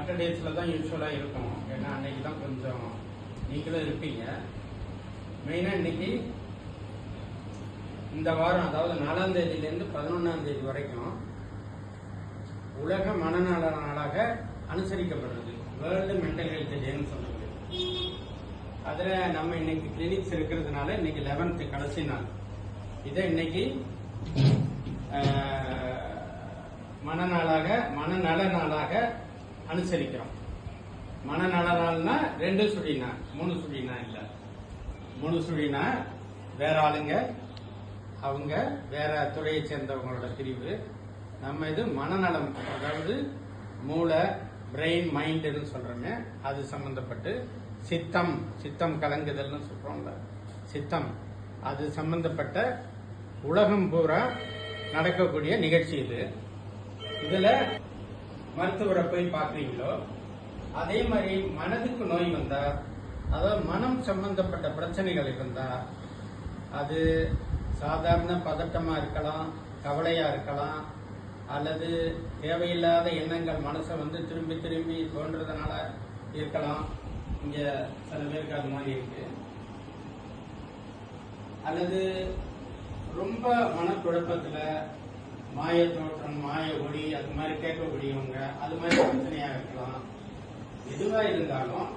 சாட்டர்டேஸில் தான் யூஸ்வலாக இருக்கும். ஏன்னா அன்னைக்கு தான் கொஞ்சம் நீங்களும் இருப்பீங்க. மெயினாக இன்னைக்கு இந்த வாரம், அதாவது 4ஆம் தேதியிலேருந்து 11ஆம் தேதி வரைக்கும் உலக மனநல நாளாக அனுசரிக்கப்படுறது. வேர்ல்டு மென்டல் ஹெல்த் டேன்னு சொல்றது. அதில் நம்ம இன்னைக்கு கிளினிக்ஸ் இருக்கிறதுனால இன்னைக்கு 11th கடைசி நாள். இதை இன்னைக்கு மனநல நாளாக அனுசரிக்கிறோம். மனநல நாள்னா 2 சுழினா, 3 சுழினா இல்லை. 3 சுழினா வேற ஆளுங்க, அவங்க வேற துறையை சேர்ந்தவங்களோட பிரிவு. நம்ம இது மனநலம், அதாவது மூளை, பிரெயின், மைண்டுன்னு சொல்றோமே, அது சம்பந்தப்பட்டு சித்தம் கலங்குதல்னு சொல்றோம்ல, சித்தம், அது சம்பந்தப்பட்ட உலகம் பூரா நடக்கக்கூடிய நிகழ்ச்சி இது. இதுல மருத்துவரை போய் பார்க்குறீங்களோ, அதே மாதிரி மனதுக்கு நோய் வந்தா, அதாவது மனம் சம்பந்தப்பட்ட பிரச்சனைகள் இருந்தா, அது சாதாரண பதட்டமா இருக்கலாம், கவலையா இருக்கலாம், அல்லது தேவையில்லாத எண்ணங்கள் மனசை திரும்பி திரும்பி தோன்றதுனால இருக்கலாம். இங்க சில பேருக்கு அது மாதிரி இருக்கு. அல்லது ரொம்ப மனக்குழப்பத்துல மாய தோற்றம், மாய ஒளி, அது மாதிரி கேட்கக்கூடியவங்க, அது மாதிரி பிரச்சனையா இருக்கலாம். எதுவா இருந்தாலும்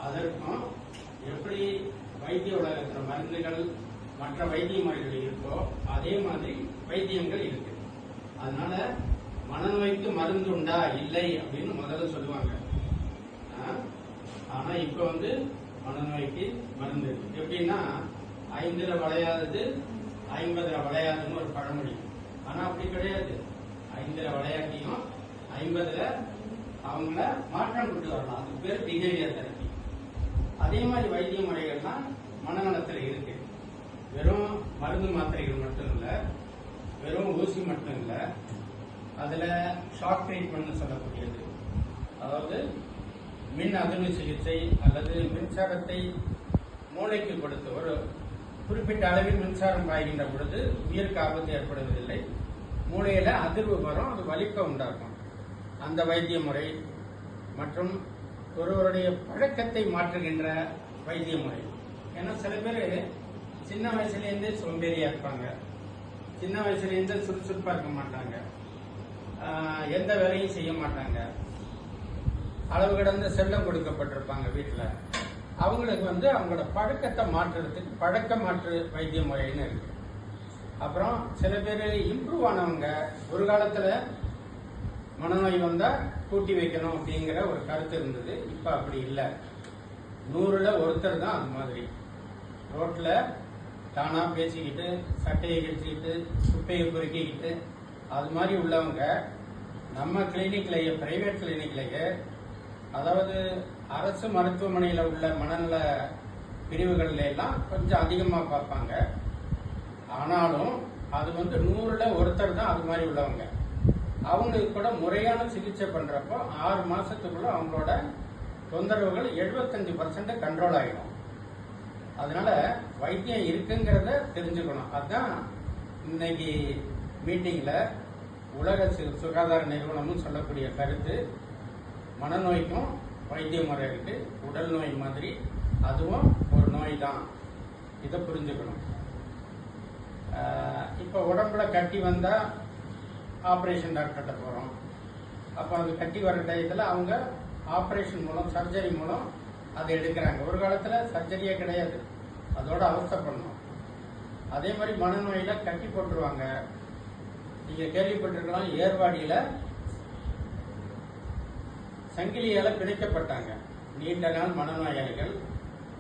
அதற்கும் எப்படி வைத்திய உலகத்தில் மருந்துகள், மற்ற வைத்திய முறைகள் இருக்கோ அதே மாதிரி வைத்தியங்கள் இருக்கு. அதனால மனநோய்க்கு மருந்து உண்டா இல்லை அப்படின்னு முதல்ல சொல்லுவாங்க. ஆனா இப்ப மனநோய்க்கு மருந்து இருக்கு. எப்படின்னா 5ல் வளையாதது 50ல் வளையாதுன்னு ஒரு பழமொழி. ஆனா அப்படி கிடையாது. 5ல் வளையாட்டியும் 50ல் அவங்கள மாற்றம் கொண்டு வரலாம். அதுக்கு பேர் பிஹேவியர் தெரப்பி. அதே மாதிரி வைத்திய முறைகள்லாம் மனநலத்தில் இருக்கு. வெறும் மருந்து மாத்திரைகள் மட்டும் இல்ல, வெறும் ஊசி மட்டும் இல்ல, அதுல ஷாக் ட்ரீட்மெண்ட் சொல்லக்கூடியது, அதாவது மின் அதிர்வு சிகிச்சை அல்லது மின்சாரத்தை மூளைக்கு கொடுத்து ஒரு குறிப்பிட்ட அளவில் மின்சாரம் பாய்கின்ற பொழுது உயிருக்கு ஆபத்து ஏற்படுவதில்லை. மூளையில அதிர்வு வரும், அது வலிப்பை உண்டாக்கும். அந்த வைத்திய முறை மற்றும் ஒருவருடைய பழக்கத்தை மாற்றுகின்ற வைத்திய முறை. ஏன்னா சில பேர் சின்ன வயசுலேருந்தே சோம்பேறியா இருப்பாங்க, சின்ன வயசுலேருந்து சுறுசுறுப்பா இருக்க மாட்டாங்க, எந்த வேலையும் செய்ய மாட்டாங்க, அளவு கடந்த செல்லம் கொடுக்கப்பட்டிருப்பாங்க வீட்டில். அவங்களுக்கு அவங்களோட பழக்கத்தை மாற்றுறதுக்கு பழக்க மாற்று வைத்திய முறைன்னு இருக்கு. அப்புறம் சில பேர் இம்ப்ரூவ் ஆனவங்க ஒரு காலத்துல மனநோய் வந்தா கூட்டி வைக்கணும் அப்படிங்கிற ஒரு கருத்து இருந்தது. இப்ப அப்படி இல்லை. 100ல் ஒருத்தர் தான் அது மாதிரி. ரோட்ல தானா பேசிக்கிட்டு, சட்டையை கிழிச்சிக்கிட்டு, குப்பையை பொறுக்கிக்கிட்டு, அது மாதிரி உள்ளவங்க நம்ம கிளினிக்லயே, பிரைவேட் கிளினிக்லயே, அதாவது அரசு மருத்துவமனையில் உள்ள மனநல பிரிவுகள்ல எல்லாம் கொஞ்சம் அதிகமா பார்ப்பாங்க. ஆனாலும் அது 100ல் ஒருத்தர் தான் அது மாதிரி உள்ளவங்க. அவங்களுக்கு கூட முறையான சிகிச்சை பண்றப்போ 6 மாசத்துக்குள்ள அவங்களோட தொந்தரவுகள் 75% கண்ட்ரோல் ஆகிடும். அதனால வைத்தியம் இருக்குங்கிறத தெரிஞ்சுக்கணும். அதுதான் இன்னைக்கு மீட்டிங்ல உலக சுகாதார நிறுவனமும் சொல்லக்கூடிய கருத்து. மனநோய்க்கும் வைத்திய முறை இருக்கு. உடல் நோய் மாதிரி அதுவும் ஒரு நோய் தான். இதை புரிஞ்சுக்கணும். இப்ப உடம்புல கட்டி வந்தா ஆபரேஷன் டாக்டர்கிட்ட போறோம். அப்ப அந்த கட்டி வர டயத்துல அவங்க ஆபரேஷன் மூலம், சர்ஜரி மூலம் அதை எடுக்கிறாங்க. ஒரு காலத்துல சர்ஜரியே கிடையாது, அதோட அவஸ்தைப்படணும். அதே மாதிரி மனநோயில கட்டி போட்டுருவாங்க. நீங்க கேள்விப்பட்டிருக்கலாம், ஏர்வாடியில சங்கிலியால பிணைக்கப்பட்டாங்க. நீண்ட நாள் மனநோயாளிகள்,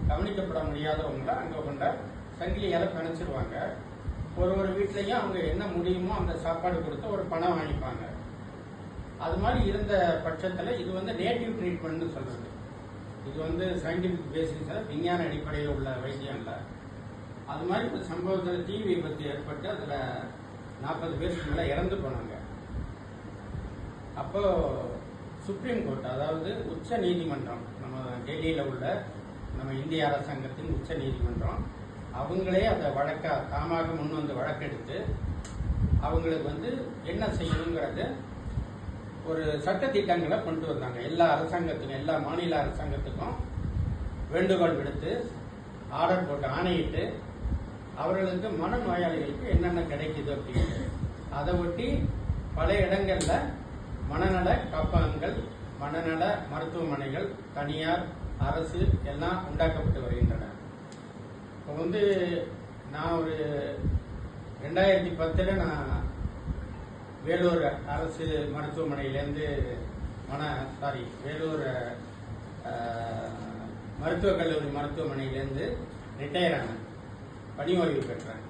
கவனிக்கப்பட முடியாதவங்களை அங்க கொண்ட சங்கிலியால பிணைச்சிருவாங்க. ஒரு வீட்லயும் அவங்க என்ன முடியுமோ அந்த சாப்பாடு கொடுத்து ஒரு பணம் வாங்கிப்பாங்க. அது மாதிரி இருந்த பட்சத்துல இது நேட்டிவ் ட்ரீட்மெண்ட் சொல்றது. இது சயின்டிபிக் பேசிஸ்ல, விஞ்ஞான அடிப்படையில் உள்ள வைத்தியம் இல்ல. அது மாதிரி ஒரு சம்பவத்தில் தீ விபத்து ஏற்பட்டு அதுல 40 பேருக்கு மேல இறந்து போனாங்க. அப்போ சுப்ரீம் கோர்ட், அதாவது உச்ச நீதிமன்றம், நம்ம டெல்லியில உள்ள நம்ம இந்திய அரசாங்கத்தின் உச்ச நீதிமன்றம், அவங்களே அதை வழக்கா தாமாக முன் வந்து வழக்கெடுத்து அவங்களுக்கு என்ன செய்யணுங்கிறத ஒரு சட்ட திட்டங்களை கொண்டு வந்தாங்க. எல்லா அரசாங்கத்துக்கும், எல்லா மாநில அரசாங்கத்துக்கும் வேண்டுகோள் விடுத்து, ஆர்டர் போட்டு, ஆணையிட்டு, அவர்களுக்கு மனநோயாளிகளுக்கு என்னென்ன கிடைக்குது அப்படின்னு அதை ஒட்டி பல இடங்கள்ல மனநல காப்பகங்கள், மனநல மருத்துவமனைகள், தனியார், அரசு எல்லாம் உண்டாக்கப்பட்டு வருகின்றன. இப்போ நான் ஒரு 2010 நான் வேலூர் அரசு மருத்துவமனையிலேருந்து வேலூர் மருத்துவக் கல்லூரி மருத்துவமனையிலேருந்து ரிட்டையர் ஆனேன், பணி ஓய்வு பெற்றேன்.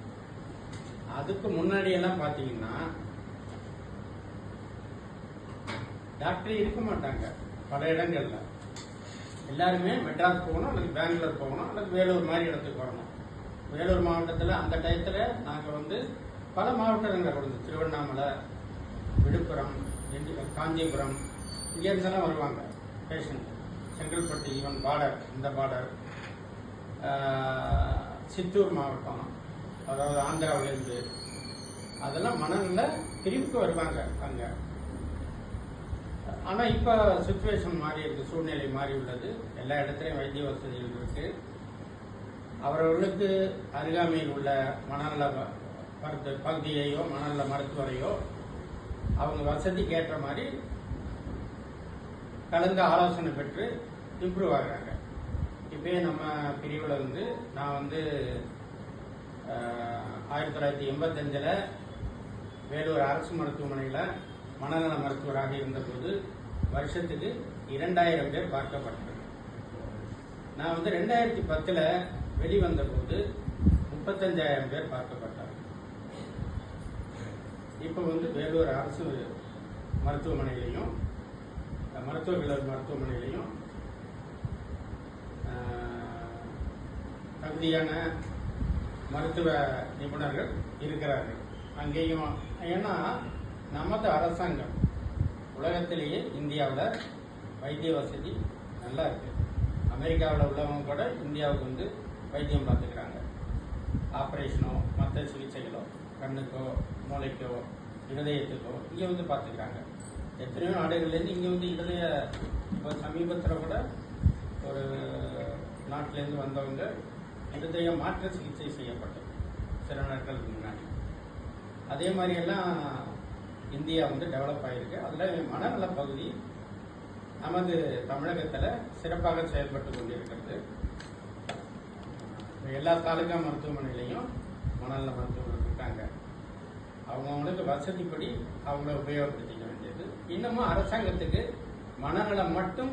அதுக்கு முன்னாடியெல்லாம் பார்த்தீங்கன்னா டாக்டர் இருக்க மாட்டாங்க. பல இடங்கள்ல எல்லாருமே மெட்ராஸ் போகணும், அல்லது பெங்களூர் போகணும், அல்லது வேலூர் மாதிரி இடத்துக்கு வரணும். வேலூர் மாவட்டத்தில் அந்த டயத்தில் நாங்கள் பல மாவட்டங்களில் கொடுத்து திருவண்ணாமலை, விழுப்புரம், காஞ்சிபுரம், இங்கேருந்தெல்லாம் வருவாங்க பேஷண்ட். செங்கல்பட்டு, ஈவன் பார்டர், இந்த பார்டர், சித்தூர் மாவட்டம், அதாவது ஆந்திராவிலேருந்து, அதெல்லாம் மனநல பிரிவுக்கு வருவாங்க அங்கே. ஆனால் இப்போ சுச்சுவேஷன் மாறி இருக்கு, சூழ்நிலை மாறி உள்ளது. எல்லா இடத்துலையும் வைத்திய வசதிகள் இருக்கு. அவர்களுக்கு அருகாமையில் உள்ள மனநல பகுதியையோ மனநல மருத்துவரையோ அவங்க வசதிக்கு ஏற்ற மாதிரி கலந்து ஆலோசனை பெற்று இம்ப்ரூவ் ஆகுறாங்க. இப்பயே நம்ம பிரிவில் நான் 1985 வேலூர் அரசு மருத்துவமனையில் மனநல மருத்துவராக இருந்தபோது வருஷத்துக்கு 2000 பேர் பார்க்கப்பட்டனர். நான் 2010 வெளிவந்த போது 35,000 பேர் பார்க்கப்பட்டார்கள். இப்போ வேலூர் அரசு மருத்துவமனையிலையும் மருத்துவக் கல்லூரி மருத்துவமனையிலையும் தகுதியான மருத்துவ நிபுணர்கள் இருக்கிறார்கள். அங்கேயும் ஏன்னா நமது அரசாங்கம் உலகத்திலேயே இந்தியாவில் வைத்திய வசதி நல்லா இருக்கு. அமெரிக்காவில் உள்ளவங்க கூட இந்தியாவுக்கு வைத்தியம் பார்த்துக்கிறாங்க. ஆப்ரேஷனோ மற்ற சிகிச்சைகளோ, கண்ணுக்கோ மூளைக்கோ இருதயத்துக்கோ இங்கே பார்த்துக்கிறாங்க. எத்தனையோ நாடுகள்லேருந்து இங்கே இருதய, இப்போ சமீபத்தில் கூட ஒரு நாட்டிலேருந்து வந்தவங்க இருதய மாற்று சிகிச்சை செய்யப்பட்டது சில நாட்களுக்கு முன்னாடி. அதே மாதிரியெல்லாம் இந்தியா டெவலப் ஆகிருக்கு. அதில் மனநல பகுதி நமது தமிழகத்தில் சிறப்பாக செயல்பட்டு கொண்டிருக்கிறது. எல்லா தாலுகா மருத்துவமனையிலையும் மனநல மருத்துவர்கள் இருக்காங்க. அவங்களுக்கு வசதிப்படி அவங்கள உபயோகப்படுத்திக்க வேண்டியது. இன்னமும் அரசாங்கத்துக்கு மனநலம் மட்டும்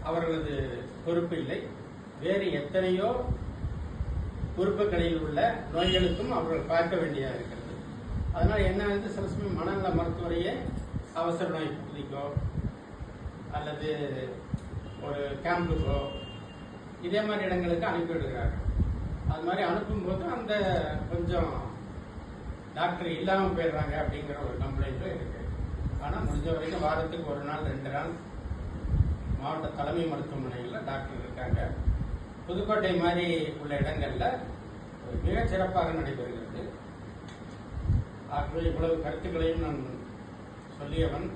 அவர்களது பொறுப்பு இல்லை, வேறு எத்தனையோ உறுப்புகளில் உள்ள நோய்களுக்கும் அவர்கள் பார்க்க வேண்டியதாக இருக்கிறது. அதனால என்ன சில சமயம் மனநல மருத்துவரையே அவசர நோய் பகுதிக்கோ அல்லது ஒரு கேம்புக்கோ இதே மாதிரி இடங்களுக்கு அனுப்பிவிடுகிறாங்க. அது மாதிரி அனுப்பும்போது அந்த கொஞ்சம் டாக்டர் இல்லாமல் போயிடுறாங்க அப்படிங்கிற ஒரு கம்ப்ளைண்ட்டும் இருக்கு. ஆனால் முடிஞ்ச வரைக்கும் வாரத்துக்கு 1 நாள் 2 நாள் மாவட்ட தலைமை மருத்துவமனைகளில் டாக்டர் இருக்காங்க. புதுக்கோட்டை மாதிரி உள்ள இடங்கள்ல மிக சிறப்பாக நடைபெறுகிறது. ஆகவே இவ்வளவு கருத்துக்களையும் நான் சொல்லியவன்